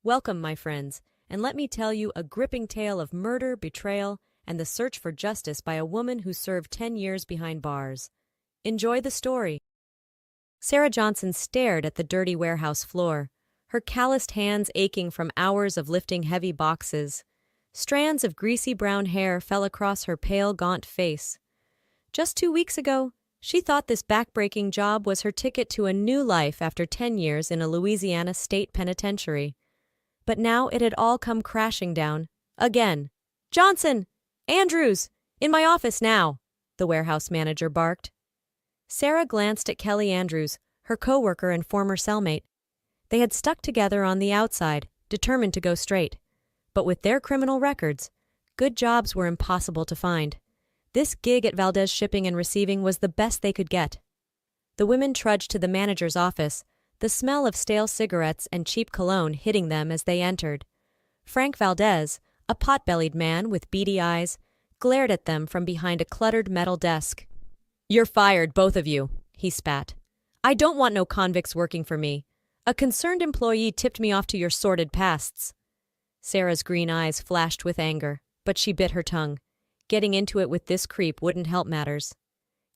Welcome, my friends, and let me tell you a gripping tale of murder, betrayal, and the search for justice by a woman who served 10 years behind bars. Enjoy the story. Sarah Johnson stared at the dirty warehouse floor, her calloused hands aching from hours of lifting heavy boxes. Strands of greasy brown hair fell across her pale, gaunt face. Just 2 weeks ago, she thought this backbreaking job was her ticket to a new life after 10 years in a Louisiana state penitentiary. But now it had all come crashing down. Again. "Johnson! Andrews! In my office now!" the warehouse manager barked. Sarah glanced at Kelly Andrews, her coworker and former cellmate. They had stuck together on the outside, determined to go straight. But with their criminal records, good jobs were impossible to find. This gig at Valdez Shipping and Receiving was the best they could get. The women trudged to the manager's office, the smell of stale cigarettes and cheap cologne hitting them as they entered. Frank Valdez, a pot-bellied man with beady eyes, glared at them from behind a cluttered metal desk. "You're fired, both of you," he spat. "I don't want no convicts working for me. A concerned employee tipped me off to your sordid pasts." Sarah's green eyes flashed with anger, but she bit her tongue. Getting into it with this creep wouldn't help matters.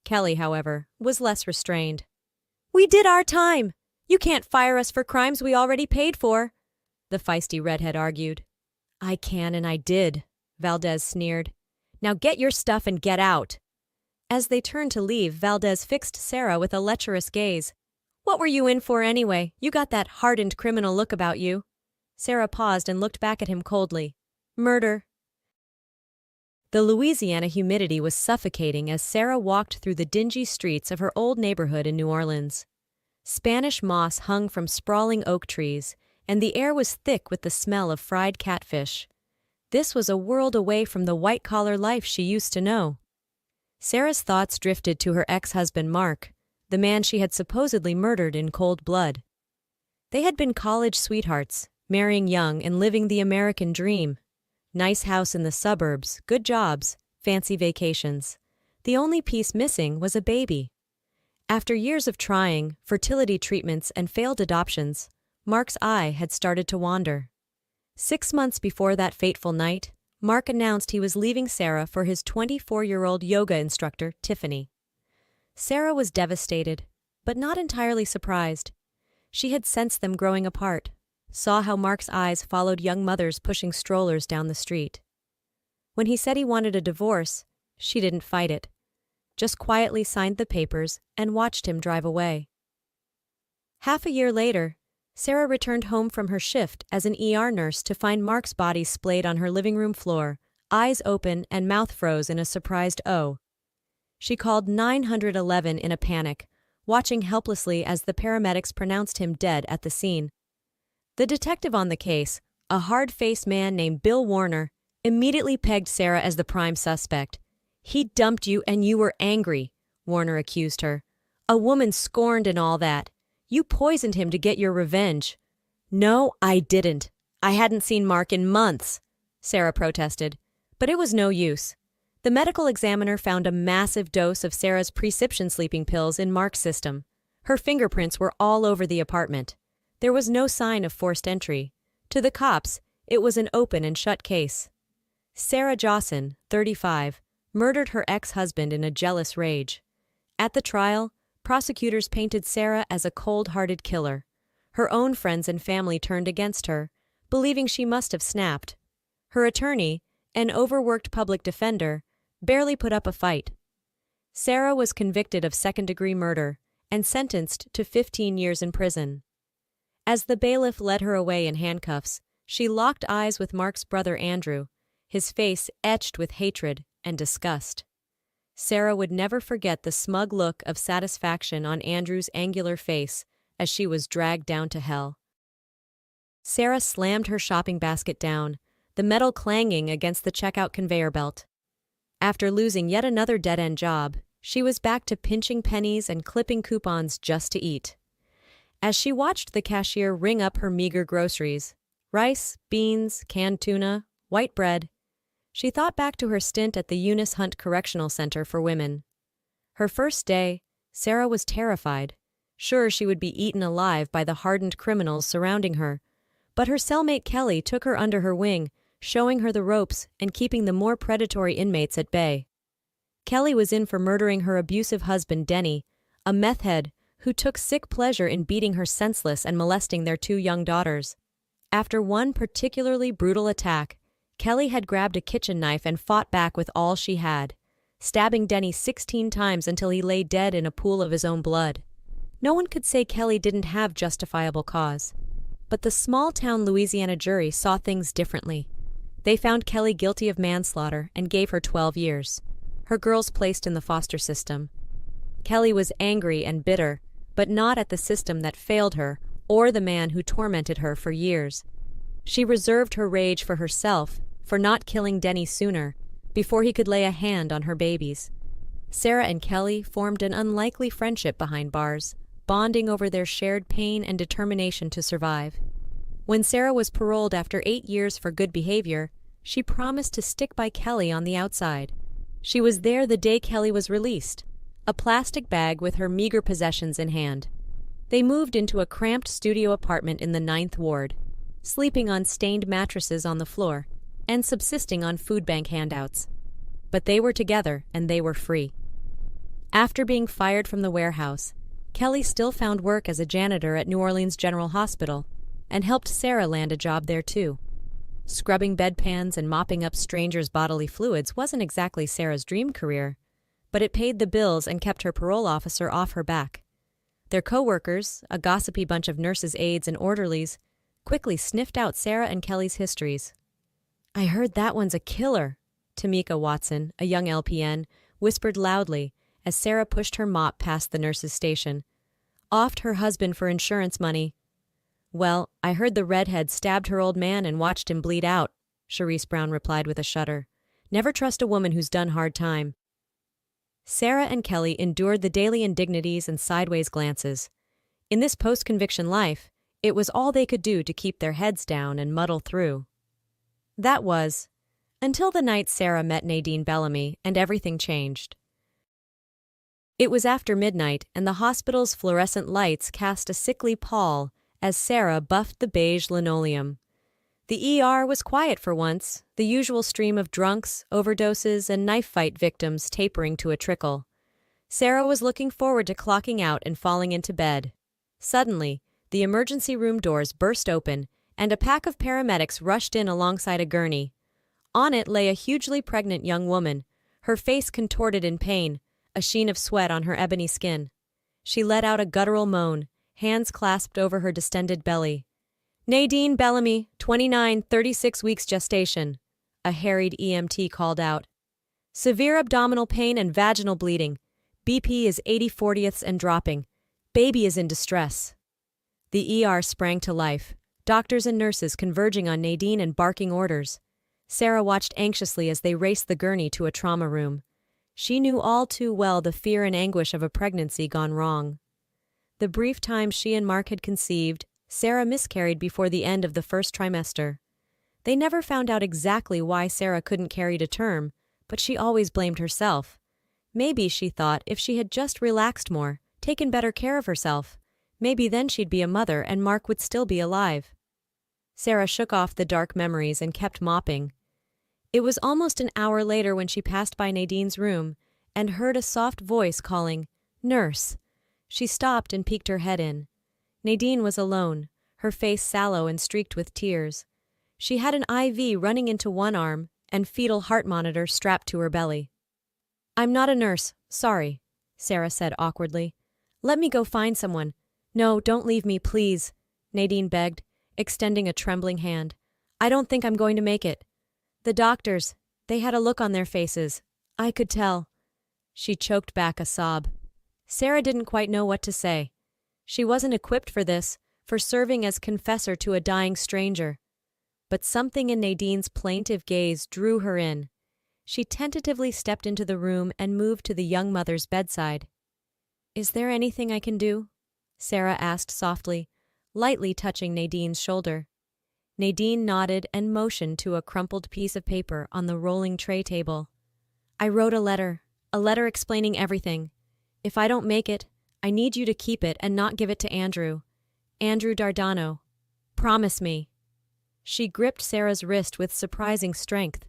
Kelly, however, was less restrained. "We did our time! You can't fire us for crimes we already paid for," the feisty redhead argued. "I can and I did," Valdez sneered. "Now get your stuff and get out." As they turned to leave, Valdez fixed Sarah with a lecherous gaze. "What were you in for anyway? You got that hardened criminal look about you." Sarah paused and looked back at him coldly. "Murder." The Louisiana humidity was suffocating as Sarah walked through the dingy streets of her old neighborhood in New Orleans. Spanish moss hung from sprawling oak trees, and the air was thick with the smell of fried catfish. This was a world away from the white-collar life she used to know. Sarah's thoughts drifted to her ex-husband Mark, the man she had supposedly murdered in cold blood. They had been college sweethearts, marrying young and living the American dream. Nice house in the suburbs, good jobs, fancy vacations. The only piece missing was a baby. After years of trying, fertility treatments, and failed adoptions, Mark's eye had started to wander. 6 months before that fateful night, Mark announced he was leaving Sarah for his 24-year-old yoga instructor, Tiffany. Sarah was devastated, but not entirely surprised. She had sensed them growing apart, saw how Mark's eyes followed young mothers pushing strollers down the street. When he said he wanted a divorce, she didn't fight it, just quietly signed the papers and watched him drive away. Half a year later, Sarah returned home from her shift as an ER nurse to find Mark's body splayed on her living room floor, eyes open and mouth froze in a surprised "oh." She called 911 in a panic, watching helplessly as the paramedics pronounced him dead at the scene. The detective on the case, a hard-faced man named Bill Warner, immediately pegged Sarah as the prime suspect. "He dumped you and you were angry," Warner accused her. "A woman scorned and all that. You poisoned him to get your revenge." "No, I didn't. I hadn't seen Mark in months," Sarah protested. But it was no use. The medical examiner found a massive dose of Sarah's prescription sleeping pills in Mark's system. Her fingerprints were all over the apartment. There was no sign of forced entry. To the cops, it was an open and shut case. Sarah Johnson, 35, murdered her ex-husband in a jealous rage. At the trial, prosecutors painted Sarah as a cold-hearted killer. Her own friends and family turned against her, believing she must have snapped. Her attorney, an overworked public defender, barely put up a fight. Sarah was convicted of second-degree murder and sentenced to 15 years in prison. As the bailiff led her away in handcuffs, she locked eyes with Mark's brother Andrew, his face etched with hatred and disgust. Sarah would never forget the smug look of satisfaction on Andrew's angular face as she was dragged down to hell. Sarah slammed her shopping basket down, the metal clanging against the checkout conveyor belt. After losing yet another dead-end job, she was back to pinching pennies and clipping coupons just to eat. As she watched the cashier ring up her meager groceries, rice, beans, canned tuna, white bread, she thought back to her stint at the Eunice Hunt Correctional Center for Women. Her first day, Sarah was terrified, sure she would be eaten alive by the hardened criminals surrounding her, But her cellmate Kelly took her under her wing, showing her the ropes and keeping the more predatory inmates at bay. Kelly was in for murdering her abusive husband Denny, a meth head who took sick pleasure in beating her senseless and molesting their 2 young daughters. After one particularly brutal attack, Kelly had grabbed a kitchen knife and fought back with all she had, stabbing Denny 16 times until he lay dead in a pool of his own blood. No one could say Kelly didn't have justifiable cause. But the small-town Louisiana jury saw things differently. They found Kelly guilty of manslaughter and gave her 12 years. Her girls placed in the foster system. Kelly was angry and bitter, but not at the system that failed her or the man who tormented her for years. She reserved her rage for herself, for not killing Denny sooner, before he could lay a hand on her babies. Sarah and Kelly formed an unlikely friendship behind bars, bonding over their shared pain and determination to survive. When Sarah was paroled after 8 years for good behavior, she promised to stick by Kelly on the outside. She was there the day Kelly was released, a plastic bag with her meager possessions in hand. They moved into a cramped studio apartment in the 9th Ward, sleeping on stained mattresses on the floor, and subsisting on food bank handouts. But they were together and they were free. After being fired from the warehouse, Kelly still found work as a janitor at New Orleans General Hospital and helped Sarah land a job there too. Scrubbing bedpans and mopping up strangers' bodily fluids wasn't exactly Sarah's dream career, but it paid the bills and kept her parole officer off her back. Their co-workers, a gossipy bunch of nurses' aides and orderlies, quickly sniffed out Sarah and Kelly's histories. "I heard that one's a killer," Tamika Watson, a young LPN, whispered loudly as Sarah pushed her mop past the nurse's station. "Offed her husband for insurance money." "Well, I heard the redhead stabbed her old man and watched him bleed out," Sharice Brown replied with a shudder. "Never trust a woman who's done hard time." Sarah and Kelly endured the daily indignities and sideways glances. In this post-conviction life, it was all they could do to keep their heads down and muddle through. That was, until the night Sarah met Nadine Bellamy and everything changed. It was after midnight and the hospital's fluorescent lights cast a sickly pall as Sarah buffed the beige linoleum. The ER was quiet for once, the usual stream of drunks, overdoses, and knife fight victims tapering to a trickle. Sarah was looking forward to clocking out and falling into bed. Suddenly, the emergency room doors burst open, and a pack of paramedics rushed in alongside a gurney. On it lay a hugely pregnant young woman, her face contorted in pain, a sheen of sweat on her ebony skin. She let out a guttural moan, hands clasped over her distended belly. "Nadine Bellamy, 29, 36 weeks gestation," a harried EMT called out. "Severe abdominal pain and vaginal bleeding. BP is 80/40ths and dropping. Baby is in distress." The ER sprang to life, doctors and nurses converging on Nadine and barking orders. Sarah watched anxiously as they raced the gurney to a trauma room. She knew all too well the fear and anguish of a pregnancy gone wrong. The brief time she and Mark had conceived, Sarah miscarried before the end of the first trimester. They never found out exactly why Sarah couldn't carry to term, but she always blamed herself. Maybe, she thought, if she had just relaxed more, taken better care of herself, maybe then she'd be a mother and Mark would still be alive. Sarah shook off the dark memories and kept mopping. It was almost an hour later when she passed by Nadine's room and heard a soft voice calling, "Nurse." She stopped and peeked her head in. Nadine was alone, her face sallow and streaked with tears. She had an IV running into one arm and fetal heart monitor strapped to her belly. "I'm not a nurse, sorry," Sarah said awkwardly. "Let me go find someone." "No, don't leave me, please," Nadine begged, extending a trembling hand. "I don't think I'm going to make it. The doctors, they had a look on their faces. I could tell." She choked back a sob. Sarah didn't quite know what to say. She wasn't equipped for this, for serving as confessor to a dying stranger. But something in Nadine's plaintive gaze drew her in. She tentatively stepped into the room and moved to the young mother's bedside. "Is there anything I can do?" Sarah asked softly, lightly touching Nadine's shoulder. Nadine nodded and motioned to a crumpled piece of paper on the rolling tray table. "I wrote a letter explaining everything. If I don't make it, I need you to keep it and not give it to Andrew. Andrew Dardano. Promise me." She gripped Sarah's wrist with surprising strength.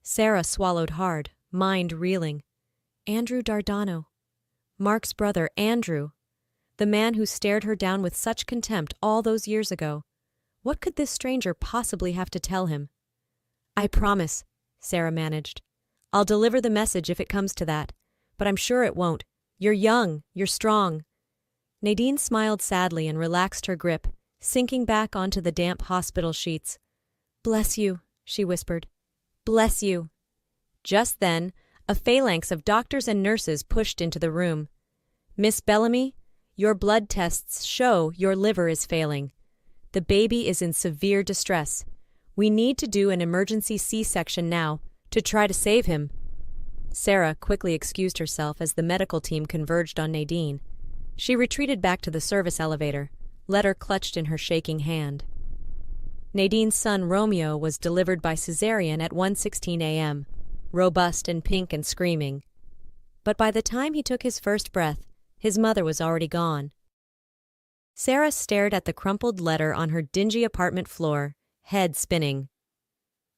Sarah swallowed hard, mind reeling. Andrew Dardano. Mark's brother, Andrew. The man who stared her down with such contempt all those years ago. What could this stranger possibly have to tell him? "I promise," Sarah managed. "I'll deliver the message if it comes to that. But I'm sure it won't. You're young, you're strong." Nadine smiled sadly and relaxed her grip, sinking back onto the damp hospital sheets. "Bless you," she whispered. "Bless you." Just then, a phalanx of doctors and nurses pushed into the room. "Miss Bellamy, your blood tests show your liver is failing. The baby is in severe distress. We need to do an emergency C-section now to try to save him." Sarah quickly excused herself as the medical team converged on Nadine. She retreated back to the service elevator, letter clutched in her shaking hand. Nadine's son Romeo was delivered by cesarean at 1:16 a.m., robust and pink and screaming. But by the time he took his first breath, his mother was already gone. Sarah stared at the crumpled letter on her dingy apartment floor, head spinning.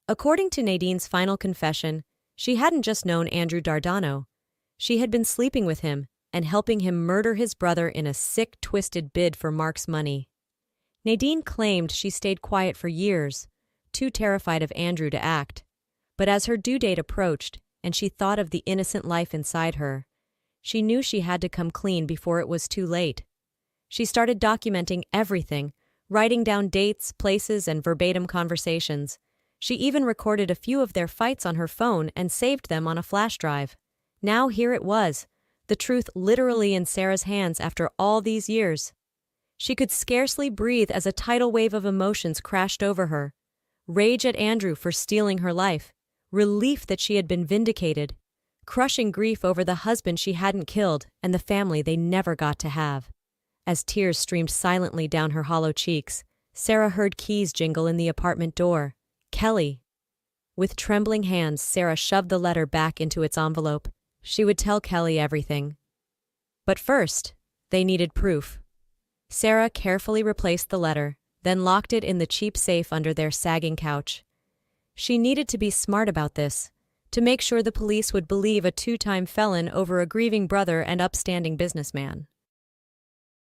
According to Nadine's final confession, she hadn't just known Andrew Dardano. She had been sleeping with him and helping him murder his brother in a sick, twisted bid for Mark's money. Nadine claimed she stayed quiet for years, too terrified of Andrew to act. But as her due date approached, and she thought of the innocent life inside her, she knew she had to come clean before it was too late. She started documenting everything, writing down dates, places, and verbatim conversations. She even recorded a few of their fights on her phone and saved them on a flash drive. Now here it was, the truth literally in Sarah's hands after all these years. She could scarcely breathe as a tidal wave of emotions crashed over her. Rage at Andrew for stealing her life, relief that she had been vindicated, crushing grief over the husband she hadn't killed and the family they never got to have. As tears streamed silently down her hollow cheeks, Sarah heard keys jingle in the apartment door. Kelly. With trembling hands, Sarah shoved the letter back into its envelope. She would tell Kelly everything. But first, they needed proof. Sarah carefully replaced the letter, then locked it in the cheap safe under their sagging couch. She needed to be smart about this, to make sure the police would believe a two-time felon over a grieving brother and upstanding businessman.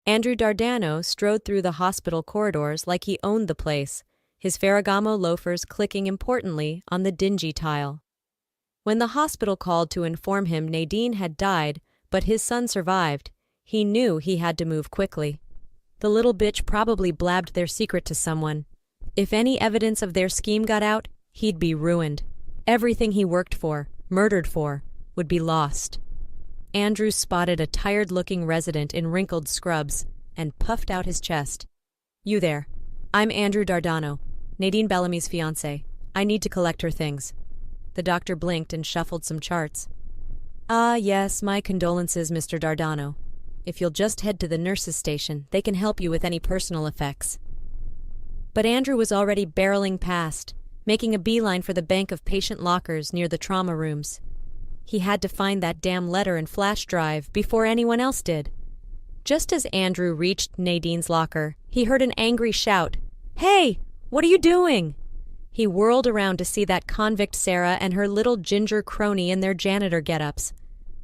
Andrew Dardano strode through the hospital corridors like he owned the place, his Ferragamo loafers clicking importantly on the dingy tile. When the hospital called to inform him Nadine had died, but his son survived, he knew he had to move quickly. The little bitch probably blabbed their secret to someone. If any evidence of their scheme got out, he'd be ruined. Everything he worked for, murdered for, would be lost. Andrew spotted a tired-looking resident in wrinkled scrubs and puffed out his chest. "You there. I'm Andrew Dardano, Nadine Bellamy's fiancé. I need to collect her things." The doctor blinked and shuffled some charts. "Ah, yes, my condolences, Mr. Dardano. If you'll just head to the nurses' station, they can help you with any personal effects." But Andrew was already barreling past, making a beeline for the bank of patient lockers near the trauma rooms. He had to find that damn letter and flash drive before anyone else did. Just as Andrew reached Nadine's locker, he heard an angry shout. "Hey, what are you doing?" He whirled around to see that convict Sarah and her little ginger crony in their janitor get-ups.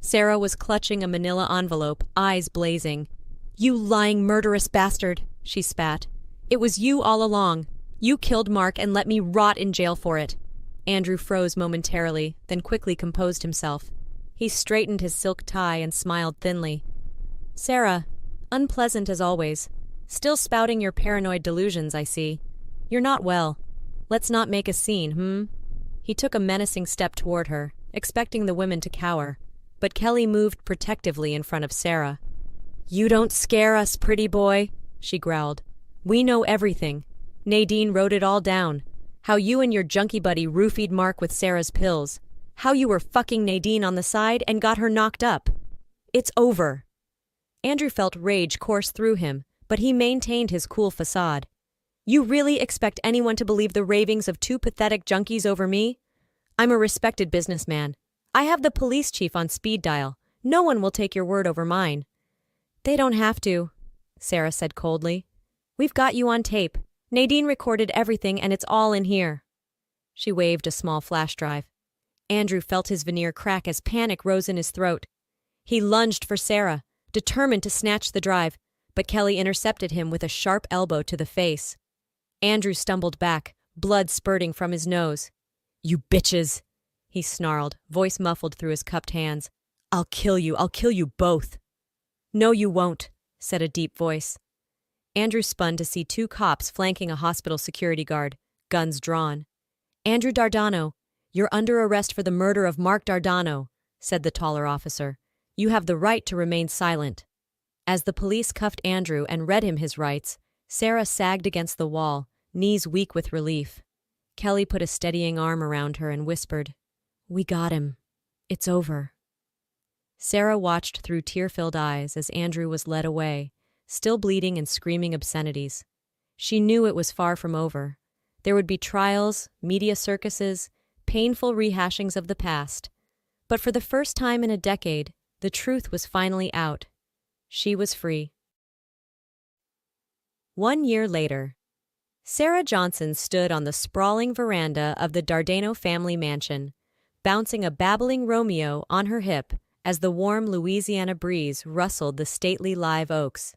Sarah was clutching a manila envelope, eyes blazing. "You lying murderous bastard," she spat. "It was you all along. You killed Mark and let me rot in jail for it." Andrew froze momentarily, then quickly composed himself. He straightened his silk tie and smiled thinly. "Sarah, unpleasant as always. Still spouting your paranoid delusions, I see. You're not well. Let's not make a scene, He took a menacing step toward her, expecting the women to cower. But Kelly moved protectively in front of Sarah. "You don't scare us, pretty boy," she growled. "We know everything. Nadine wrote it all down. How you and your junkie buddy roofied Mark with Sarah's pills. How you were fucking Nadine on the side and got her knocked up. It's over." Andrew felt rage course through him, but he maintained his cool facade. "You really expect anyone to believe the ravings of two pathetic junkies over me? I'm a respected businessman. I have the police chief on speed dial. No one will take your word over mine." "They don't have to," Sarah said coldly. "We've got you on tape. Nadine recorded everything and it's all in here. She waved a small flash drive. Andrew felt his veneer crack as panic rose in his throat. He lunged for Sarah, determined to snatch the drive, but Kelly intercepted him with a sharp elbow to the face. Andrew stumbled back, blood spurting from his nose. "You bitches!" he snarled, voice muffled through his cupped hands. I'll kill you both." "No, you won't," said a deep voice. Andrew spun to see two cops flanking a hospital security guard, guns drawn. "Andrew Dardano, you're under arrest for the murder of Mark Dardano," said the taller officer. "You have the right to remain silent." As the police cuffed Andrew and read him his rights, Sarah sagged against the wall, knees weak with relief. Kelly put a steadying arm around her and whispered, "We got him. It's over." Sarah watched through tear-filled eyes as Andrew was led away, still bleeding and screaming obscenities. She knew it was far from over. There would be trials, media circuses, painful rehashings of the past. But for the first time in a decade, the truth was finally out. She was free. 1 year later, Sarah Johnson stood on the sprawling veranda of the Dardano family mansion, bouncing a babbling Romeo on her hip as the warm Louisiana breeze rustled the stately live oaks.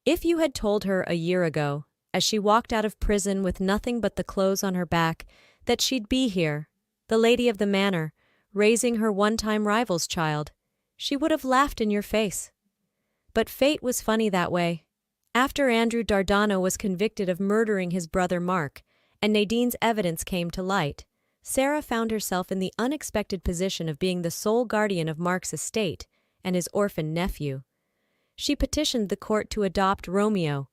If you had told her a year ago, as she walked out of prison with nothing but the clothes on her back, that she'd be here, the lady of the manor, raising her one-time rival's child, she would have laughed in your face. But fate was funny that way. After Andrew Dardano was convicted of murdering his brother Mark, and Nadine's evidence came to light, Sarah found herself in the unexpected position of being the sole guardian of Mark's estate and his orphaned nephew. She petitioned the court to adopt Romeo,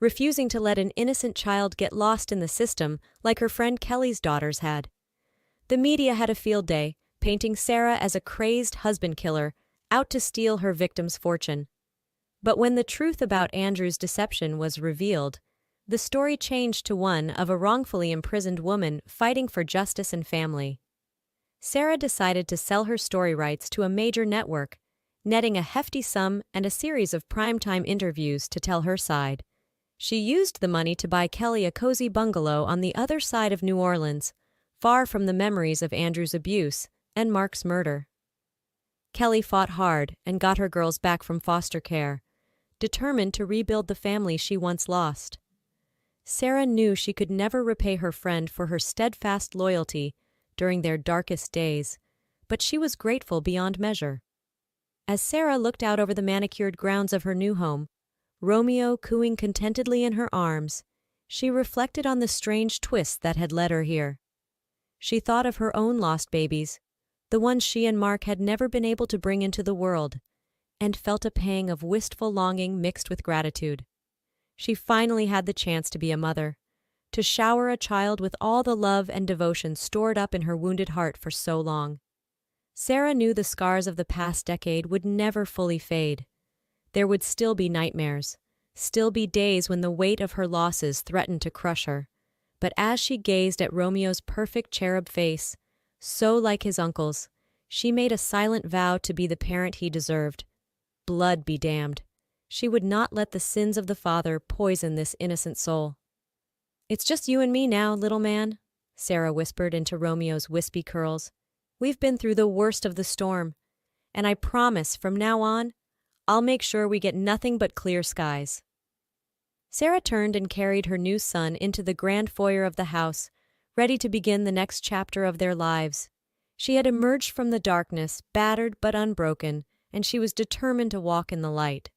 refusing to let an innocent child get lost in the system like her friend Kelly's daughters had. The media had a field day, painting Sarah as a crazed husband killer out to steal her victim's fortune. But when the truth about Andrew's deception was revealed, the story changed to one of a wrongfully imprisoned woman fighting for justice and family. Sarah decided to sell her story rights to a major network, netting a hefty sum and a series of primetime interviews to tell her side. She used the money to buy Kelly a cozy bungalow on the other side of New Orleans, far from the memories of Andrew's abuse and Mark's murder. Kelly fought hard and got her girls back from foster care, determined to rebuild the family she once lost. Sarah knew she could never repay her friend for her steadfast loyalty during their darkest days, but she was grateful beyond measure. As Sarah looked out over the manicured grounds of her new home, Romeo cooing contentedly in her arms, she reflected on the strange twist that had led her here. She thought of her own lost babies, the ones she and Mark had never been able to bring into the world, and felt a pang of wistful longing mixed with gratitude. She finally had the chance to be a mother, to shower a child with all the love and devotion stored up in her wounded heart for so long. Sarah knew the scars of the past decade would never fully fade. There would still be nightmares, still be days when the weight of her losses threatened to crush her. But as she gazed at Romeo's perfect cherub face, so like his uncle's, she made a silent vow to be the parent he deserved. Blood be damned. She would not let the sins of the father poison this innocent soul. "It's just you and me now, little man," Sarah whispered into Romeo's wispy curls. "We've been through the worst of the storm, and I promise from now on, I'll make sure we get nothing but clear skies." Sarah turned and carried her new son into the grand foyer of the house, ready to begin the next chapter of their lives. She had emerged from the darkness, battered but unbroken, and she was determined to walk in the light.